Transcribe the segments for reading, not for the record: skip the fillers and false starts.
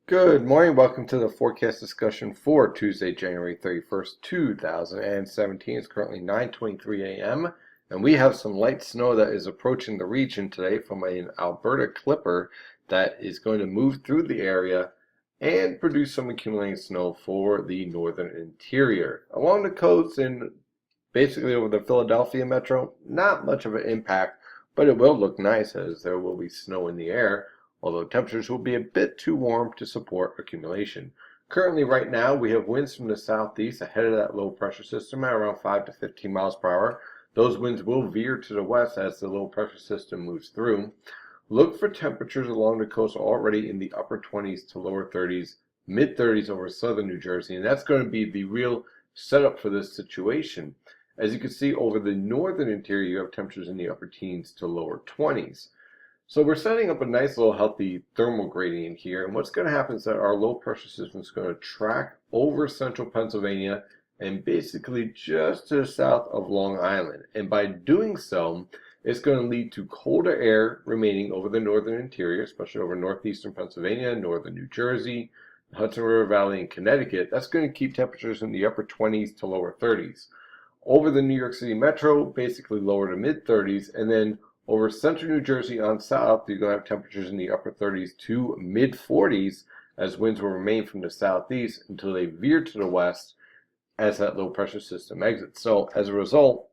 Good morning. Welcome to the forecast discussion for Tuesday, January 31st, 2017. It's currently 9:23 a.m. and we have some light snow that is approaching the region today from an Alberta Clipper that is going to move through the area and produce some accumulating snow for the northern interior. Along the coast and basically over the Philadelphia metro, not much of an impact, but it will look nice as there will be snow in the air, although temperatures will be a bit too warm to support accumulation. Currently, right now, we have winds from the southeast ahead of that low pressure system at around 5 to 15 miles per hour. Those winds will veer to the west as the low pressure system moves through. Look for temperatures along the coast already in the upper 20s to lower 30s, mid 30s over southern New Jersey, and that's going to be the real setup for this situation. As you can see, over the northern interior, you have temperatures in the upper teens to lower 20s. So we're setting up a nice little healthy thermal gradient here, and what's going to happen is that our low pressure system is going to track over central Pennsylvania and basically just to the south of Long Island. And by doing so, it's going to lead to colder air remaining over the northern interior, especially over northeastern Pennsylvania, northern New Jersey, the Hudson River Valley, and Connecticut. That's going to keep temperatures in the upper 20s to lower 30s. Over the New York City metro, basically lower to mid 30s, and then over central New Jersey on south, you're going to have temperatures in the upper 30s to mid 40s as winds will remain from the southeast until they veer to the west as that low pressure system exits. So as a result,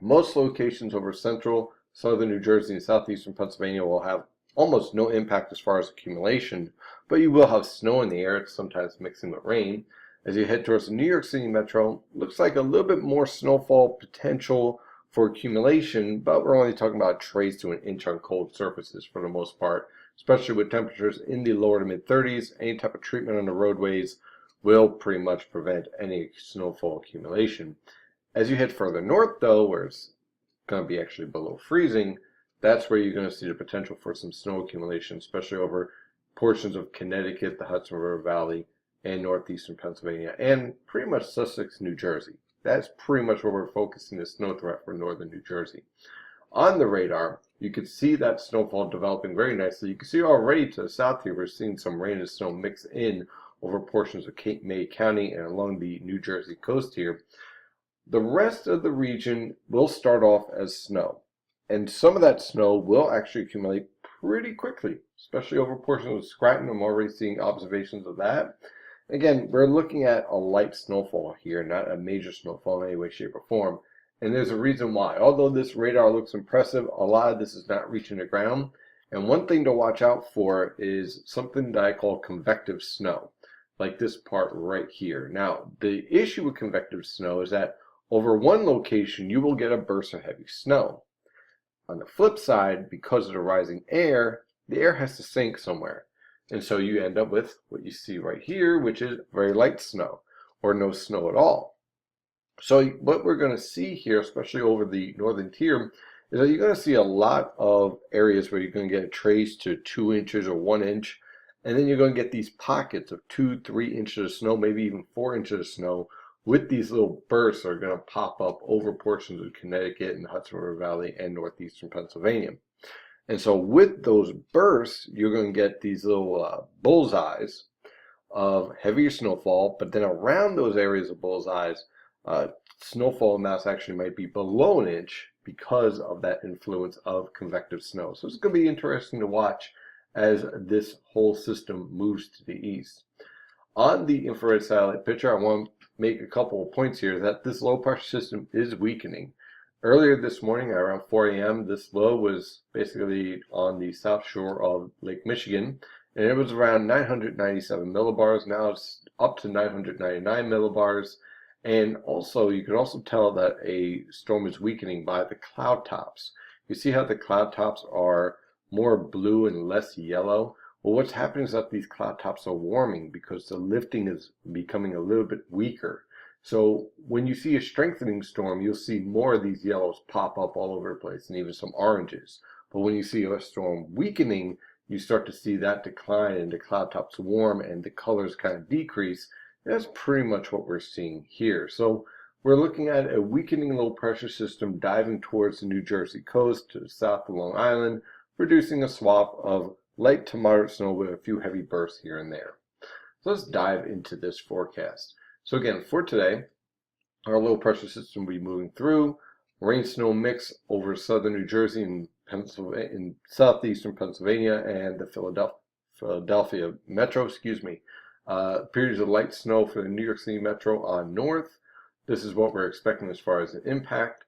most locations over central, southern New Jersey, and southeastern Pennsylvania will have almost no impact as far as accumulation, but you will have snow in the air, sometimes mixing with rain. As you head towards the New York City metro, looks like a little bit more snowfall potential for accumulation, but we're only talking about trace to an inch on cold surfaces for the most part, especially with temperatures in the lower to mid 30s. Any type of treatment on the roadways will pretty much prevent any snowfall accumulation. As you head further north, though, where it's going to be actually below freezing, that's where you're going to see the potential for some snow accumulation, especially over portions of Connecticut, the Hudson River Valley, and northeastern Pennsylvania, and pretty much Sussex, New Jersey. That's pretty much where we're focusing the snow threat for northern New Jersey. On the radar, you can see that snowfall developing very nicely. You can see already to the south here, we're seeing some rain and snow mix in over portions of Cape May County and along the New Jersey coast here. The rest of the region will start off as snow, and some of that snow will actually accumulate pretty quickly, especially over portions of Scranton. I'm already seeing observations of that. Again, we're looking at a light snowfall here, not a major snowfall in any way, shape, or form. And there's a reason why. Although this radar looks impressive, a lot of this is not reaching the ground. And one thing to watch out for is something that I call convective snow, like this part right here. Now, the issue with convective snow is that over one location, you will get a burst of heavy snow. On the flip side, because of the rising air, the air has to sink somewhere. And so you end up with what you see right here, which is very light snow or no snow at all. So what we're going to see here, especially over the northern tier, is that you're going to see a lot of areas where you're going to get a trace to 2 inches or 1 inch. And then you're going to get these pockets of 2, 3 inches of snow, maybe even 4 inches of snow, with these little bursts that are going to pop up over portions of Connecticut and the Hudson River Valley and northeastern Pennsylvania. And so with those bursts, you're going to get these little bullseyes of heavier snowfall, but then around those areas of bullseyes, snowfall amounts actually might be below an inch because of that influence of convective snow. So it's going to be interesting to watch as this whole system moves to the east. On the infrared satellite picture, I want to make a couple of points here that this low pressure system is weakening. Earlier this morning, around 4 a.m., this low was basically on the south shore of Lake Michigan, and it was around 997 millibars. Now it's up to 999 millibars, and also you can also tell that a storm is weakening by the cloud tops. You see how the cloud tops are more blue and less yellow? Well, what's happening is that these cloud tops are warming because the lifting is becoming a little bit weaker. So when you see a strengthening storm, you'll see more of these yellows pop up all over the place and even some oranges. But when you see a storm weakening, you start to see that decline and the cloud tops warm and the colors kind of decrease. And that's pretty much what we're seeing here. So we're looking at a weakening low pressure system diving towards the New Jersey coast to the south of Long Island, producing a swath of light to moderate snow with a few heavy bursts here and there. So let's dive into this forecast. So again, for today, our low pressure system will be moving through. Rain snow mix over southern New Jersey and Pennsylvania, in southeastern Pennsylvania and the Philadelphia metro, periods of light snow for the New York City metro on north. This is what we're expecting as far as an impact.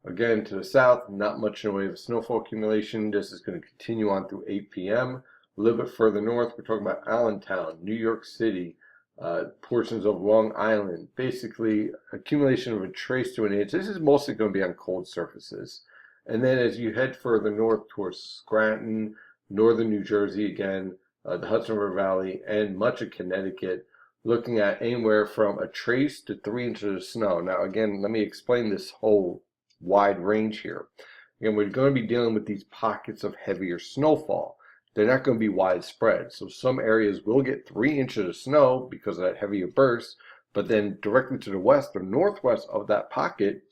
Again, to the south, not much in the way of snowfall accumulation. This is going to continue on through 8 p.m. A little bit further north, we're talking about Allentown, New York City, portions of Long Island. Basically, accumulation of a trace to an inch. This is mostly going to be on cold surfaces. And then as you head further north towards Scranton, northern New Jersey again, the Hudson River Valley, and much of Connecticut, looking at anywhere from a trace to 3 inches of snow. Now again, let me explain this whole wide range here. Again, we're going to be dealing with these pockets of heavier snowfall. They're not going to be widespread. So some areas will get 3 inches of snow because of that heavier burst, but then directly to the west or northwest of that pocket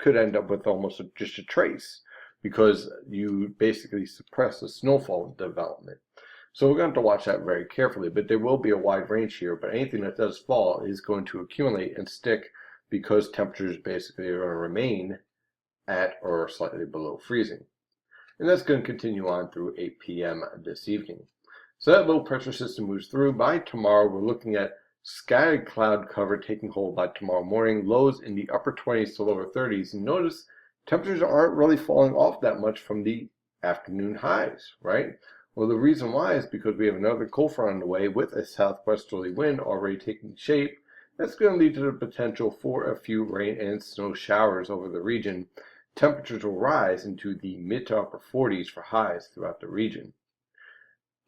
could end up with almost just a trace because you basically suppress the snowfall development. So we're going to have to watch that very carefully, but there will be a wide range here, but anything that does fall is going to accumulate and stick because temperatures basically are going to remain at or slightly below freezing. And that's going to continue on through 8 p.m. this evening. So that low pressure system moves through. By tomorrow, we're looking at scattered cloud cover taking hold by tomorrow morning, lows in the upper 20s to lower 30s. And notice temperatures aren't really falling off that much from the afternoon highs, right? Well, the reason why is because we have another cold front on the way with a southwesterly wind already taking shape. That's going to lead to the potential for a few rain and snow showers over the region. Temperatures will rise into the mid to upper 40s for highs throughout the region.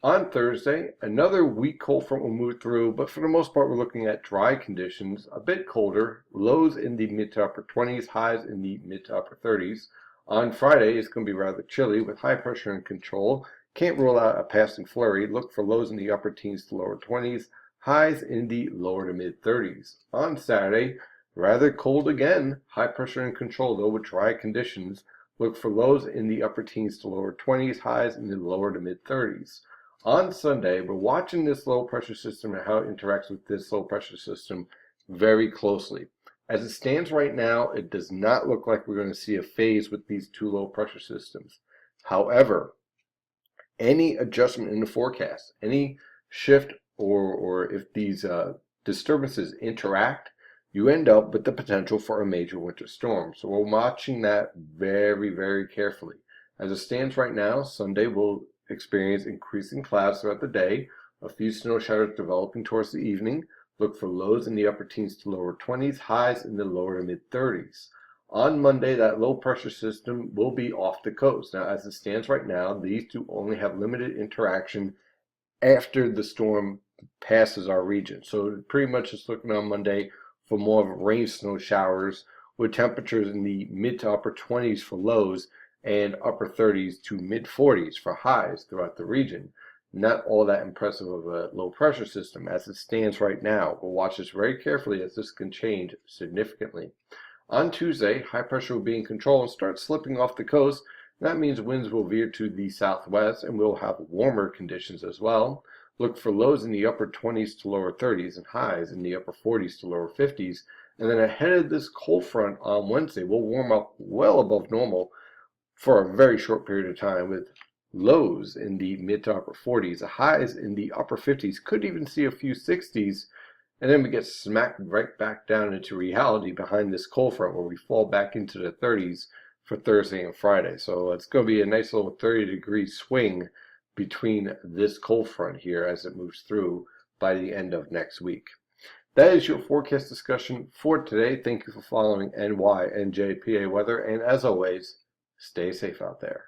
On Thursday, another weak cold front will move through, but for the most part, we're looking at dry conditions, a bit colder, lows in the mid to upper 20s, highs in the mid to upper 30s. On Friday, it's going to be rather chilly with high pressure in control. Can't rule out a passing flurry. Look for lows in the upper teens to lower 20s, highs in the lower to mid 30s. On Saturday, rather cold again, high pressure in control though with dry conditions. Look for lows in the upper teens to lower 20s, highs in the lower to mid 30s. On Sunday, we're watching this low pressure system and how it interacts with this low pressure system very closely. As it stands right now, it does not look like we're going to see a phase with these two low pressure systems. However, any adjustment in the forecast, any shift or if these disturbances interact, you end up with the potential for a major winter storm. So we're watching that very, very carefully. As it stands right now, Sunday will experience increasing clouds throughout the day, a few snow showers developing towards the evening. Look for lows in the upper teens to lower 20s, highs in the lower to mid 30s. On Monday, that low pressure system will be off the coast. Now, as it stands right now, these two only have limited interaction after the storm passes our region. So pretty much just looking on Monday for more of rain snow showers with temperatures in the mid to upper 20s for lows and upper 30s to mid 40s for highs throughout the region. Not all that impressive of a low pressure system as it stands right now. We'll watch this very carefully as this can change significantly. On Tuesday, high pressure will be in control and start slipping off the coast. That means winds will veer to the southwest and we'll have warmer conditions as well. Look for lows in the upper 20s to lower 30s and highs in the upper 40s to lower 50s. And then ahead of this cold front on Wednesday, we'll warm up well above normal for a very short period of time with lows in the mid to upper 40s, highs in the upper 50s, could even see a few 60s. And then we get smacked right back down into reality behind this cold front where we fall back into the 30s for Thursday and Friday. So it's going to be a nice little 30-degree swing between this cold front here as it moves through by the end of next week. That is your forecast discussion for today. Thank you for following NYNJPA weather, and as always, stay safe out there.